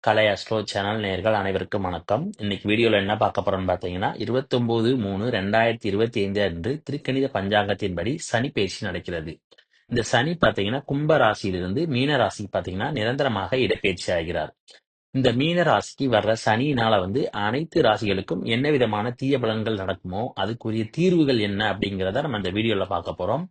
கலை astro channel நேயர்கள் அனைவருக்கும் வணக்கம். இன்னைக்கு வீடியோல என்ன பார்க்க போறோம்னு பார்த்தீங்கன்னா 29/3/2025 அன்று திருக்கணித பஞ்சாங்கத்தின்படி சனி பெயர்ச்சி நடக்கிறது. இந்த சனி பார்த்தீங்கன்னா கும்ப ராசியிலிருந்து மீன ராசிக்கு பார்த்தீங்கன்னா நிரந்தரமாக இடப்பெயர்ச்சி ஆகிறார். இந்த மீன ராசிக்கு வர்ற சனியினால அனைத்து ராசிகளுக்கும் என்ன விதமான தீய பலன்கள் நடக்குமோ அதுக்குரிய தீர்வுகள் என்ன அப்படிங்கிறத நம்ம இந்த வீடியோல பார்க்க போறோம்.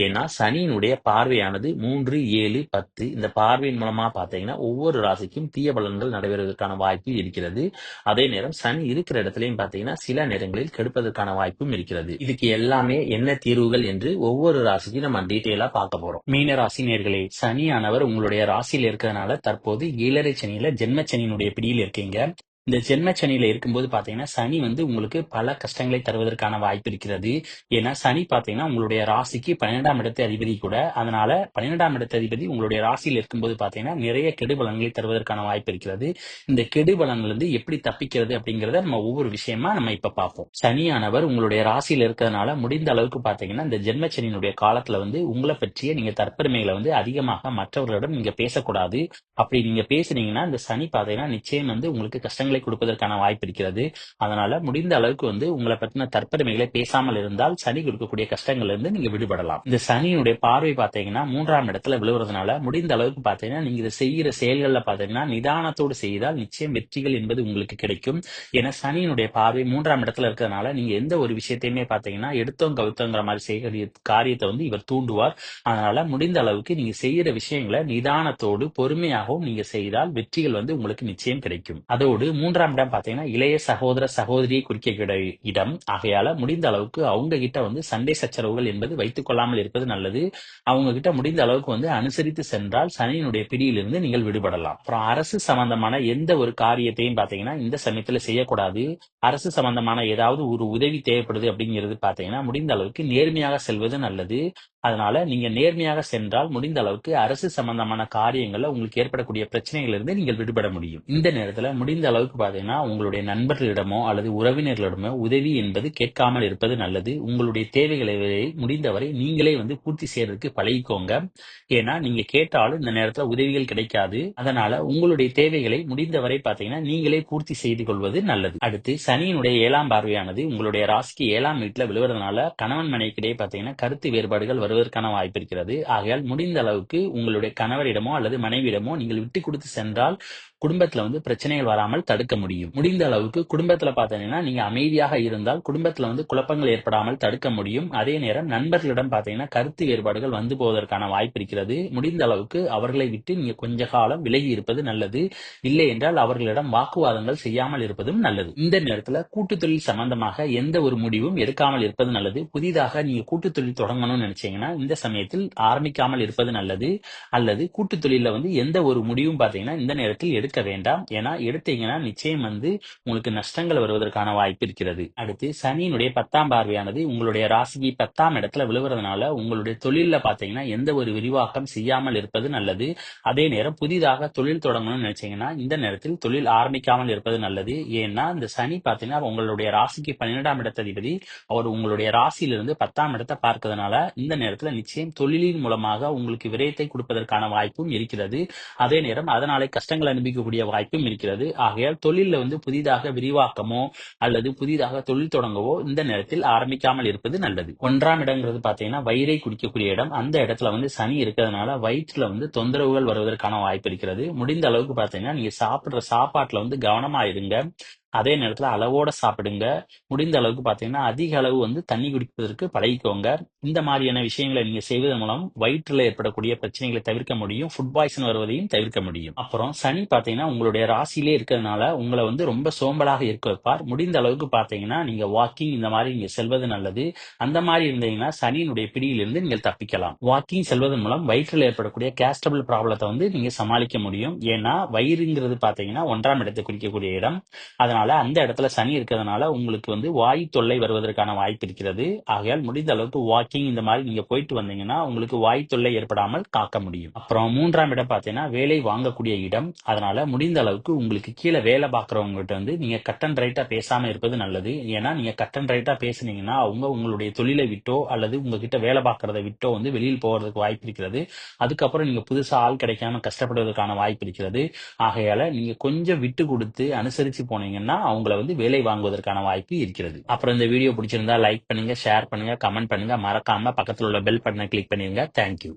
ஏன்னா சனியினுடைய பார்வையானது 3, 7, 10 இந்த பார்வையின் மூலமா பார்த்தீங்கன்னா ஒவ்வொரு ராசிக்கும் தீய பலன்கள் நடைபெறுவதற்கான வாய்ப்பு இருக்கிறது. அதே நேரம் சனி இருக்கிற இடத்துலயும் பார்த்தீங்கன்னா சில நேரங்களில் கெடுப்பதற்கான வாய்ப்பும் இருக்கிறது. இதுக்கு எல்லாமே என்ன தீர்வுகள் என்று ஒவ்வொரு ராசிக்கும் நம்ம டீட்டெயிலா பார்க்க போறோம். மீன ராசி நேர்களே, சனியானவர் உங்களுடைய ராசியில் இருக்கிறதுனால தற்போது 7.5 சனியில ஜென்மச்சனியினுடைய பிடியில் இருக்கீங்க. இந்த ஜென்மச்சனியில இருக்கும்போது பாத்தீங்கன்னா சனி உங்களுக்கு பல கஷ்டங்களை தருவதற்கான வாய்ப்பு இருக்கிறது. ஏன்னா சனி பாத்தீங்கன்னா உங்களுடைய ராசிக்கு 12ஆம் இடத்து அதிபதி கூட. அதனால 12ஆம் இடத்து அதிபதி உங்களுடைய ராசியில் இருக்கும்போது பாத்தீங்கன்னா நிறைய கெடு பலன்களை தருவதற்கான வாய்ப்பு இருக்கிறது. இந்த கெடு பலன்கள் எப்படி தப்பிக்கிறது அப்படிங்கறத நம்ம ஒவ்வொரு விஷயமா நம்ம இப்ப பார்ப்போம். சனியானவர் உங்களுடைய ராசியில் இருக்கிறதுனால முடிந்த அளவுக்கு பாத்தீங்கன்னா இந்த ஜென்மச்சனியினுடைய காலத்துல உங்களை பற்றிய நீங்க தற்பெருமைகளை அதிகமாக மற்றவர்களிடம் நீங்க பேசக்கூடாது. அப்படி நீங்க பேசுனீங்கன்னா இந்த சனி பாத்தீங்கன்னா நிச்சயம் உங்களுக்கு கஷ்டங்களை கொடுப்பதற்கான வாய்ப்பு இருக்கிறது. அதனால முடிந்த அளவுக்கு உங்களை பற்றின தற்பெருமைகளை பேசாமல் இருந்தால் சனி கொடுக்கக்கூடிய கஷ்டங்கள்ல இருந்து நீங்க விடுபடலாம். இந்த சனியினுடைய பார்வை பாத்தீங்கன்னா 3ஆம் இடத்துல விழுவுறதுனால முடிந்த அளவுக்கு பாத்தீங்கன்னா நீங்க இதை செய்யற செயல்கள்ல பாத்தீங்கன்னா நிதானத்தோடு செய்தால் நிச்சயம் வெற்றிகள் என்பது உங்களுக்கு கிடைக்கும். ஏன்னா சனியினுடைய பார்வை 3ஆம் இடத்துல இருக்கிறதுனால நீங்க எந்த ஒரு விஷயத்தையுமே பாத்தீங்கன்னா எடுத்தோம் கவுத்தோங்கிற மாதிரி செய்யக்கூடிய காரியத்தை இவர் தூண்டுவார். அதனால முடிந்த அளவுக்கு நீங்க செய்யற விஷயங்களை நிதானத்தோடு பொறுமையாகவும் நீங்க செய்தால் வெற்றிகள் உங்களுக்கு நிச்சயம் கிடைக்கும். அதோடு 3ஆம் இடம் பாத்தீங்கன்னா இளைய சகோதர சகோதரியை குறிக்கக்கூடிய இடம். ஆகையால முடிந்த அளவுக்கு அவங்க கிட்ட சண்டை சச்சரவுகள் என்பது வைத்துக் கொள்ளாமல் இருப்பது நல்லது. அவங்க கிட்ட முடிந்த அளவுக்கு அனுசரித்து சென்றால் சனியினுடைய பிடியிலிருந்து நீங்கள் விடுபடலாம். அப்புறம் அரசு சம்பந்தமான எந்த ஒரு காரியத்தையும் பாத்தீங்கன்னா இந்த சமயத்துல செய்யக்கூடாது. அரசு சம்பந்தமான ஏதாவது ஒரு உதவி தேவைப்படுது அப்படிங்கிறது பாத்தீங்கன்னா முடிந்த அளவுக்கு நேர்மையாக செல்வது நல்லது. அதனால நீங்க நேர்மையாக சென்றால் முடிந்த அளவுக்கு அரசு சம்பந்தமான காரியங்கள்ல உங்களுக்கு ஏற்படக்கூடிய பிரச்சனைகள் இருந்து நீங்கள் விடுபட முடியும். இந்த நேரத்துல முடிந்த அளவுக்கு பாத்தீங்கன்னா உங்களுடைய நண்பர்களிடமோ அல்லது உறவினர்களிடமோ உதவி என்பது கேட்காமல் இருப்பது நல்லது. உங்களுடைய தேவைகளை முடிந்தவரை நீங்களே பூர்த்தி செய்யறதுக்கு பழகிக்கோங்க. ஏன்னா நீங்க கேட்டாலும் இந்த நேரத்துல உதவிகள் கிடைக்காது. அதனால உங்களுடைய தேவைகளை முடிந்தவரை பாத்தீங்கன்னா நீங்களே பூர்த்தி செய்து கொள்வது நல்லது. அடுத்து சனியினுடைய 7ஆம் பார்வையானது உங்களுடைய ராசிக்கு 7ஆம் வீட்டுல விழுவதனால கணவன் மனைவிக்கிடையே பாத்தீங்கன்னா கருத்து வேறுபாடுகள் வருவதற்கான வாய்ப்பு இருக்கிறது. ஆகையால் முடிந்த அளவுக்கு உங்களுடைய கணவரிடமோ அல்லது மனைவியிடமோ நீங்கள் விட்டு கொடுத்து சென்றால் குடும்பத்துல பிரச்சனைகள் வராமல் தடுக்க முடியும். முடிந்த அளவுக்கு குடும்பத்துல பாத்தீங்கன்னா நீங்க அமைதியாக இருந்தால் குடும்பத்துல குழப்பங்கள் ஏற்படாமல் தடுக்க முடியும். அதே நேரம் நண்பர்களிடம் பாத்தீங்கன்னா கருத்து வேறுபாடுகள் வந்து போவதற்கான வாய்ப்பு இருக்கிறது. முடிந்த அளவுக்கு அவர்களை விட்டு நீங்க கொஞ்ச காலம் விலகி இருப்பது நல்லது. இல்லை என்றால் அவர்களிடம் வாக்குவாதங்கள் செய்யாமல் இருப்பதும் நல்லது. இந்த நேரத்துல கூட்டு தொழில் சம்பந்தமாக எந்த ஒரு முடிவும் எடுக்காமல் இருப்பது நல்லது. புதிதாக நீங்க கூட்டு தொழில் தொடங்கணும்னு நினைச்சீங்கன்னா இந்த சமயத்தில் ஆரம்பிக்காமல் இருப்பது நல்லது. அல்லது கூட்டு தொழில எந்த ஒரு முடிவும் பாத்தீங்கன்னா இந்த நேரத்தில் எடுக்க வேண்டாம். ஏன்னா எடுத்தீங்கன்னா நிச்சயம் உங்களுக்கு நஷ்டங்கள் வருவதற்கான வாய்ப்பு இருக்கிறது. அடுத்து சனியினுடைய 10ஆம் பார்வையானது உங்களுடைய ராசிக்கு 10ஆம் இடத்துல விழுவுறதுனால உங்களுடைய தொழில பாத்தீங்கன்னா எந்த ஒரு விரிவாக்கம் செய்யாமல் இருப்பது நல்லது. அதே நேரம் புதிதாக தொழில் தொடங்கணும்னு நினைச்சீங்கன்னா இந்த நேரத்தில் தொழில் ஆரம்பிக்காமல் இருப்பது நல்லது. ஏன்னா இந்த சனி பாத்தீங்கன்னா உங்களுடைய ராசிக்கு 12ஆம் இடத்த அதிபதி. அவர் உங்களுடைய ராசியிலிருந்து 10ஆம் இடத்தை பார்க்கறதுனால இந்த நேரத்துல நிச்சயம் தொழிலின் மூலமாக உங்களுக்கு விரயத்தை கொடுப்பதற்கான வாய்ப்பும் இருக்கிறது. அதே நேரம் அதனாலே கஷ்டங்கள் அனுபவிக்கக்கூடிய வாய்ப்பும் இருக்கிறது. ஆகையால் தொழில புதிதாக விரிவாக்கமோ அல்லது புதிதாக தொழில் தொடங்கவோ இந்த நேரத்தில் ஆரம்பிக்காமல் இருப்பது நல்லது. 1ஆம் இடங்கிறது பாத்தீங்கன்னா வயிறை குடிக்கக்கூடிய இடம். அந்த இடத்துல சனி இருக்கிறதுனால வயிற்றுல தொந்தரவுகள் வருவதற்கான வாய்ப்பு இருக்கிறது. முடிந்த அளவுக்கு பாத்தீங்கன்னா நீங்க சாப்பிடுற சாப்பாட்டுல கவனமா இருங்க. அதே நேரத்துல அளவோட சாப்பிடுங்க. முடிந்த அளவுக்கு பாத்தீங்கன்னா அதிக அளவு தண்ணி குடிப்பதற்கு பழகிக்கோங்க. இந்த மாதிரியான விஷயங்களை நீங்க செய்வதன் மூலம் வயிற்றுல ஏற்படக்கூடிய பிரச்சனைகளை தவிர்க்க முடியும். ஃபுட் பாய்சன் வருவதையும் தவிர்க்க முடியும். அப்புறம் சனி பாத்தீங்கன்னா உங்களுடைய ராசியிலே இருக்கிறதுனால உங்களை ரொம்ப சோம்பலாக இருக்க வைப்பார். முடிந்த அளவுக்கு பாத்தீங்கன்னா நீங்க வாக்கிங் இந்த மாதிரி நீங்க செல்வது நல்லது. அந்த மாதிரி இருந்தீங்கன்னா சனியினுடைய பிடியிலிருந்து நீங்கள் தப்பிக்கலாம். வாக்கிங் செல்வதன் மூலம் வயிற்றில் ஏற்படக்கூடிய கேஸ்டபிள் ப்ராப்ளத்தை நீங்க சமாளிக்க முடியும். ஏன்னா வயிறுங்கிறது பாத்தீங்கன்னா 1ஆம் இடத்தை குறிக்கக்கூடிய இடம். அதனால அதனால அந்த இடத்துல சனி இருக்கிறதுனால உங்களுக்கு வந்து வாயு தொல்லை வருவதற்கான வாய்ப்பு இருக்கிறது. ஆகையால் முடிந்த அளவுக்கு வாக்கிங் இந்த மாதிரி நீங்க போயிட்டு வந்தீங்கன்னா உங்களுக்கு வாயு தொல்லை ஏற்படாமல் காக்க முடியும். அப்புறம் 3ஆம் இடம் பார்த்தீங்கன்னா வேலை வாங்கக்கூடிய இடம். அதனால முடிந்த அளவுக்கு உங்களுக்கு கீழே வேலை பார்க்குறவங்ககிட்ட வந்து நீங்க கட் அண்ட் ரைட்டா பேசாம இருப்பது நல்லது. ஏன்னா நீங்க கட் அண்ட் ரைட்டா பேசுனீங்கன்னா அவங்க உங்களுடைய தொழிலை விட்டோ அல்லது உங்ககிட்ட வேலை பார்க்கறத விட்டோ வந்து வெளியில் போறதுக்கு வாய்ப்பு இருக்கிறது. அதுக்கப்புறம் நீங்க புதுசா ஆள் கிடைக்காம கஷ்டப்படுவதற்கான வாய்ப்பு இருக்கிறது. ஆகையால நீங்க கொஞ்சம் விட்டு கொடுத்து அனுசரிச்சு போனீங்கன்னா அவங்கள வந்து வேலை வாங்குவதற்கான வாய்ப்பு இருக்கிறது. அப்புறம் இந்த வீடியோ பிடிச்சிருந்தா லைக் பண்ணுங்க, ஷேர் பண்ணுங்க, கமெண்ட் பண்ணுங்க. மறக்காம பக்கத்துல உள்ள பெல் பட்டனை கிளிக் பண்ணிருங்க. தேங்க்யூ.